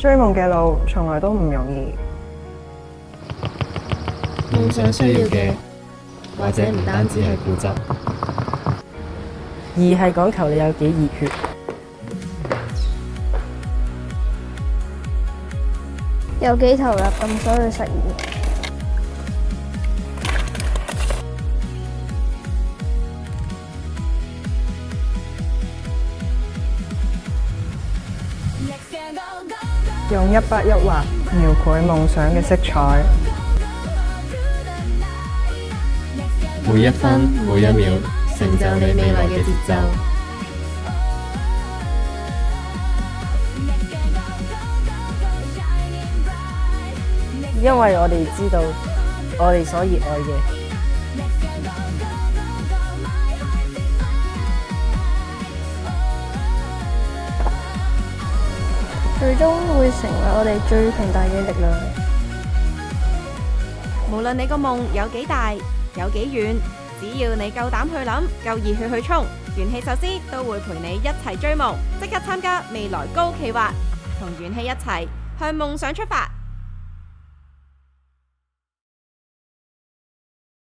追夢嘅路從來都唔容易。夢想需要嘅，或者唔單止係固執，而係講求你有幾熱血。有幾投入咁想去實現。用一筆一畫描繪夢想嘅色彩，每一分每一秒成就你未來嘅節奏。因為我哋知道，我哋所熱愛嘅。最終會成為我哋最強大嘅力量。無論你個夢有幾大，有幾遠，只要你夠膽去諗，夠熱血去衝，元氣壽司都會陪你一齊追夢。即刻參加未來高企劃，同元氣一齊向夢想出發。